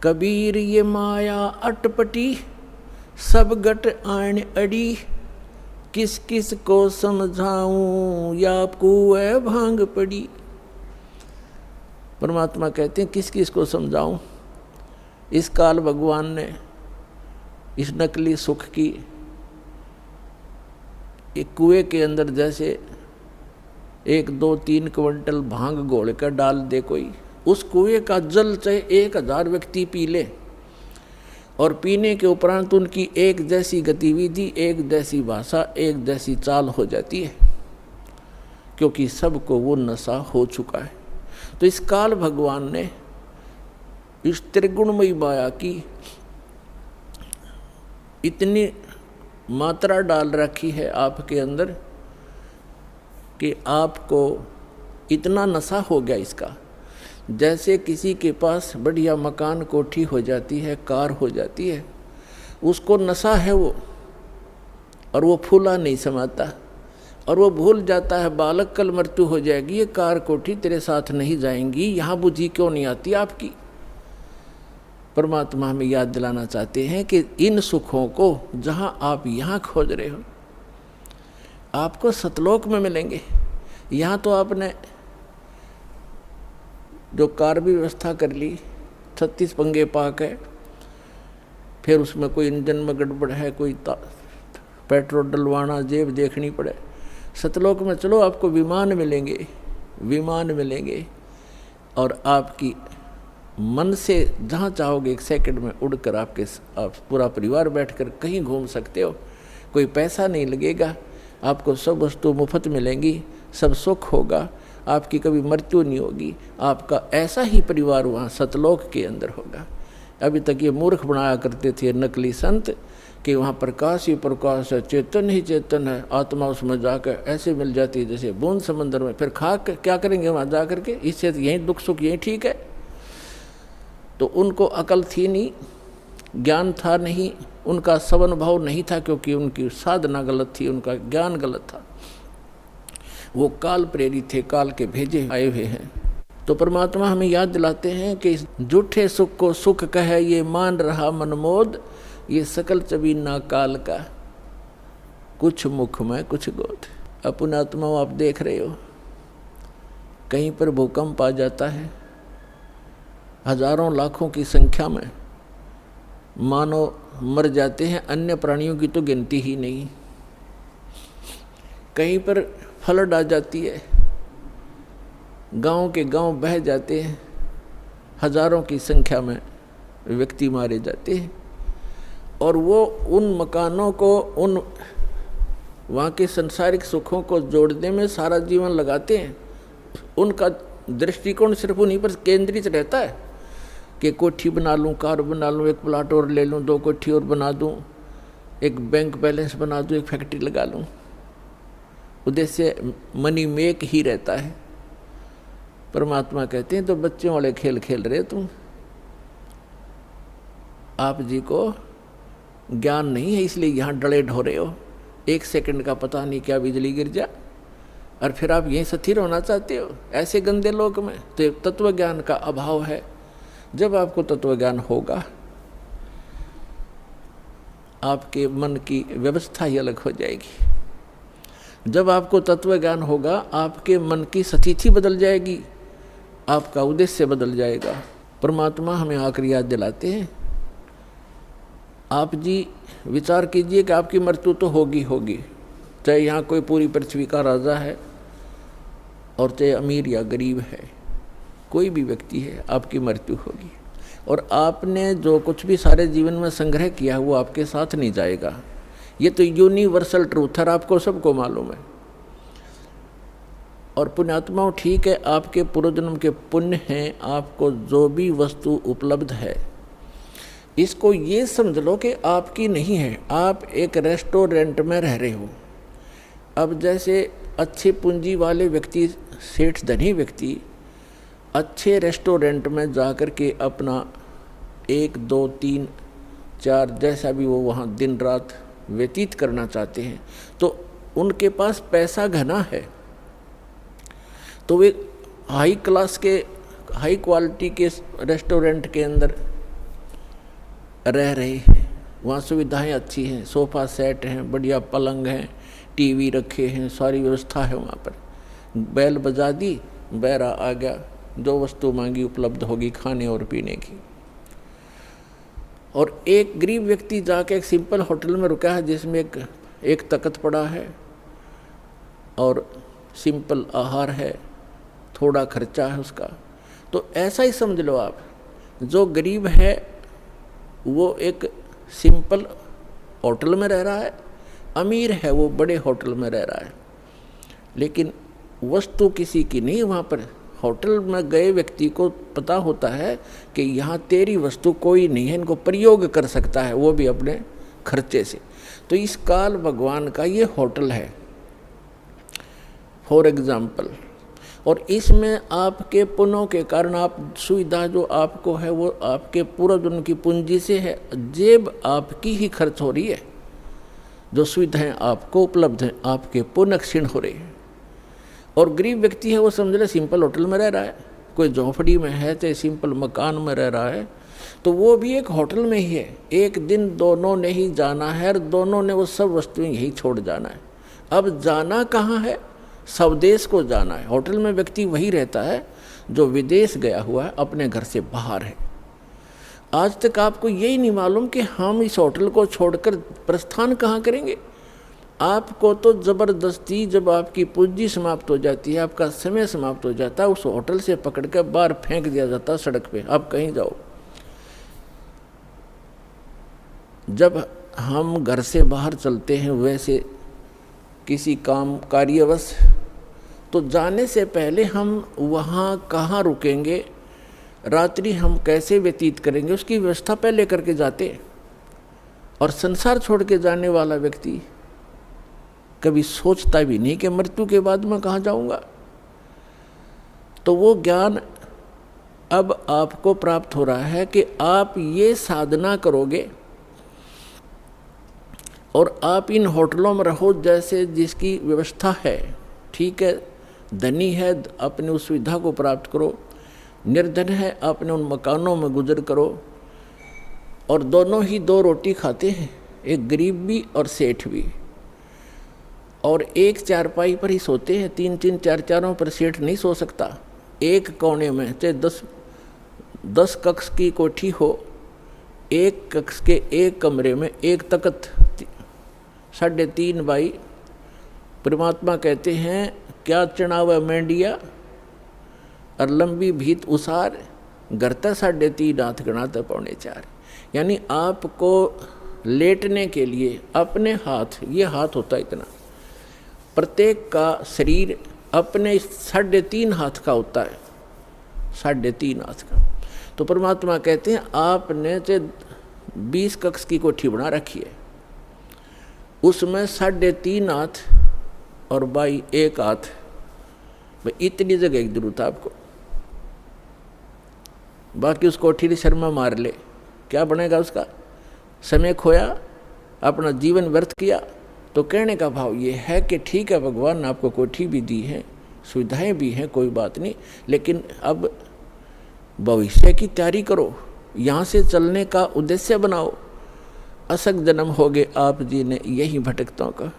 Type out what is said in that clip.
कबीर ये माया अटपटी, सब गट आन अड़ी, किस किस को समझाऊं या कुएं भांग पड़ी। परमात्मा कहते हैं किस किस को समझाऊं। इस काल भगवान ने इस नकली सुख की एक कुएं के अंदर जैसे 1, 2, 3 क्विंटल भांग घोल कर डाल दे कोई, उस कुएं का जल चाहे 1000 व्यक्ति पी ले और पीने के उपरांत उनकी एक जैसी गतिविधि, एक जैसी भाषा, एक जैसी चाल हो जाती है, क्योंकि सबको वो नशा हो चुका है। तो इस काल भगवान ने इस त्रिगुणमयी माया की इतनी मात्रा डाल रखी है आपके अंदर कि आपको इतना नशा हो गया इसका। जैसे किसी के पास बढ़िया मकान, कोठी हो जाती है, कार हो जाती है, उसको नशा है वो, और वो फूला नहीं समाता, और वो भूल जाता है बालक कल मृत्यु हो जाएगी, ये कार कोठी तेरे साथ नहीं जाएंगी, यहाँ बुद्धि क्यों नहीं आती आपकी। परमात्मा हमें याद दिलाना चाहते हैं कि इन सुखों को जहाँ आप यहाँ खोज रहे हो आपको सतलोक में मिलेंगे। यहाँ तो आपने जो कार भी व्यवस्था कर ली, 36 पंगे पाक है, फिर उसमें कोई इंजन में गड़बड़ है, कोई पेट्रोल डलवाना, जेब देखनी पड़े। सतलोक में चलो आपको विमान मिलेंगे, विमान मिलेंगे, और आपकी मन से जहाँ चाहोगे 1 सेकंड में उड़कर आप पूरा परिवार बैठकर कहीं घूम सकते हो। कोई पैसा नहीं लगेगा, आपको सब वस्तु मुफ्त मिलेंगी, सब सुख होगा, आपकी कभी मृत्यु नहीं होगी। आपका ऐसा ही परिवार वहाँ सतलोक के अंदर होगा। अभी तक ये मूर्ख बनाया करते थे नकली संत कि वहाँ प्रकाश ही प्रकाश है, चेतन ही चेतन है, आत्मा उसमें जाकर ऐसे मिल जाती है जैसे बूंद समंदर में। फिर खा क्या करेंगे वहाँ जा करके, इससे यहीं दुख सुख यहीं ठीक है। तो उनको अकल थी नहीं, ज्ञान था नहीं, उनका सवन भाव नहीं था, क्योंकि उनकी साधना गलत थी, उनका ज्ञान गलत था। वो काल प्रेरित थे, काल के भेजे आए हुए हैं। तो परमात्मा हमें याद दिलाते हैं कि इस झूठे सुख को सुख कहे ये मान रहा मनमोद, ये सकल चबीना काल का, कुछ मुख में कुछ गोद। अपना आत्मा आप देख रहे हो, कहीं पर भूकंप आ जाता है, हजारों लाखों की संख्या में मानव मर जाते हैं, अन्य प्राणियों की तो गिनती ही नहीं। कहीं पर फ्लड आ जाती है, गांव के गांव बह जाते हैं, हजारों की संख्या में व्यक्ति मारे जाते हैं, और वो उन मकानों को, उन वहाँ के संसारिक सुखों को जोड़ने में सारा जीवन लगाते हैं। उनका दृष्टिकोण सिर्फ उन्हीं पर केंद्रित रहता है कि कोठी बना लूँ, कार बना लूँ, 1 प्लाट और ले लूँ, 2 कोठी और बना दूँ, एक बैंक बैलेंस बना दूँ, एक फैक्ट्री लगा लूँ। उद्देश्य मनी मेक ही रहता है। परमात्मा कहते हैं तो बच्चों वाले खेल खेल रहे तुम, आप जी को ज्ञान नहीं है, इसलिए यहाँ डले ढोरे हो। 1 सेकंड का पता नहीं क्या बिजली गिर जा, और फिर आप यहीं स्थिर होना चाहते हो ऐसे गंदे लोक में। तो तत्व ज्ञान का अभाव है। जब आपको तत्व ज्ञान होगा, आपके मन की व्यवस्था ही अलग हो जाएगी। जब आपको तत्व ज्ञान होगा, आपके मन की स्थिति बदल जाएगी, आपका उद्देश्य बदल जाएगा। परमात्मा हमें आखिरी याद दिलाते हैं, आप जी विचार कीजिए कि आपकी मृत्यु तो होगी होगी, चाहे यहाँ कोई पूरी पृथ्वी का राजा है और चाहे अमीर या गरीब है, कोई भी व्यक्ति है, आपकी मृत्यु होगी। और आपने जो कुछ भी सारे जीवन में संग्रह किया वो आपके साथ नहीं जाएगा। ये तो यूनिवर्सल ट्रूथ है, आपको सबको मालूम है। और पुण्यात्माओं, ठीक है, आपके पूर्वजन्म के पुण्य हैं, आपको जो भी वस्तु उपलब्ध है इसको ये समझ लो कि आपकी नहीं है। आप एक रेस्टोरेंट में रह रहे हो। अब जैसे अच्छे पूंजी वाले व्यक्ति, सेठ धनी व्यक्ति अच्छे रेस्टोरेंट में जाकर के अपना 1, 2, 3, 4 जैसा भी वो वहाँ दिन रात व्यतीत करना चाहते हैं, तो उनके पास पैसा घना है, तो वे हाई क्लास के, हाई क्वालिटी के रेस्टोरेंट के अंदर रह रहे हैं, वहाँ सुविधाएं अच्छी हैं, सोफ़ा सेट हैं, बढ़िया पलंग हैं, टीवी रखे हैं, सारी व्यवस्था है वहाँ पर। बैल बजा दी, बैरा आ गया, जो वस्तु मांगी उपलब्ध होगी खाने और पीने की। और एक गरीब व्यक्ति जाके एक सिंपल होटल में रुका है जिसमें एक तख्त पड़ा है और सिंपल आहार है, थोड़ा खर्चा है उसका। तो ऐसा ही समझ लो आप, जो गरीब है वो एक सिंपल होटल में रह रहा है, अमीर है वो बड़े होटल में रह रहा है, लेकिन वस्तु किसी की नहीं। वहाँ पर होटल में गए व्यक्ति को पता होता है कि यहाँ तेरी वस्तु कोई नहीं है, इनको प्रयोग कर सकता है, वो भी अपने खर्चे से। तो इस काल भगवान का ये होटल है फॉर एग्जाम्पल। और इसमें आपके पुण्यों के कारण आप सुविधा जो आपको है वो आपके पूर्व जन्म की पूंजी से है, जेब आपकी ही खर्च हो रही है। जो सुविधाएं आपको उपलब्ध हैं आपके पुण्य क्षीण हो रही है। और गरीब व्यक्ति है वो समझ ले सिंपल होटल में रह रहा है, कोई झोंपड़ी में है चाहे सिंपल मकान में रह रहा है, तो वो भी एक होटल में ही है। एक दिन दोनों ने ही जाना है और दोनों ने वो सब वस्तुएं यही छोड़ जाना है। अब जाना कहाँ है? स्वदेश को जाना है। होटल में व्यक्ति वही रहता है जो विदेश गया हुआ है, अपने घर से बाहर है। आज तक आपको यही नहीं मालूम कि हम इस होटल को छोड़कर प्रस्थान कहाँ करेंगे। आपको तो ज़बरदस्ती जब आपकी पूंजी समाप्त हो जाती है, आपका समय समाप्त हो जाता है, उस होटल से पकड़ कर बाहर फेंक दिया जाता है सड़क पे, आप कहीं जाओ। जब हम घर से बाहर चलते हैं वैसे किसी काम कार्यवश, तो जाने से पहले हम वहाँ कहाँ रुकेंगे, रात्रि हम कैसे व्यतीत करेंगे, उसकी व्यवस्था पहले करके जाते हैं। और संसार छोड़ के जाने वाला व्यक्ति कभी सोचता भी नहीं कि मृत्यु के बाद मैं कहाँ जाऊँगा। तो वो ज्ञान अब आपको प्राप्त हो रहा है कि आप ये साधना करोगे और आप इन होटलों में रहो जैसे जिसकी व्यवस्था है, ठीक है। धनी है अपने उस सुविधा को प्राप्त करो, निर्धन है अपने उन मकानों में गुजर करो। और दोनों ही दो रोटी खाते हैं, एक गरीब भी और सेठ भी। और एक चारपाई पर ही सोते हैं, तीन तीन चार चारों पर सेठ नहीं सो सकता। एक कोने में चाहे 10 कक्ष की कोठी हो, एक कक्ष के एक कमरे में एक तख्त 3.5 बाई। परमात्मा कहते हैं क्या चढ़ावा मेंढिया और लंबी भीत उसार, गरता 3.5 हाथ गणाता 4.25। यानी आपको लेटने के लिए अपने हाथ, ये हाथ होता है इतना, प्रत्येक का शरीर अपने 3.5 हाथ का होता है, 3.5 हाथ का। तो परमात्मा कहते हैं आपने 20 कक्ष की कोठी बना रखी है, उसमें 3.5 हाथ और बाई 1 हाथ, भाई इतनी जगह की जरूरत है आपको। बाकी उस कोठी की शर्मा मार ले, क्या बनेगा उसका? समय खोया, अपना जीवन व्यर्थ किया। तो कहने का भाव ये है कि ठीक है, भगवान ने आपको कोठी भी दी है, सुविधाएं भी हैं, कोई बात नहीं, लेकिन अब भविष्य की तैयारी करो, यहाँ से चलने का उद्देश्य बनाओ। असक जन्म हो गए आप जी ने यही भटकताओं का।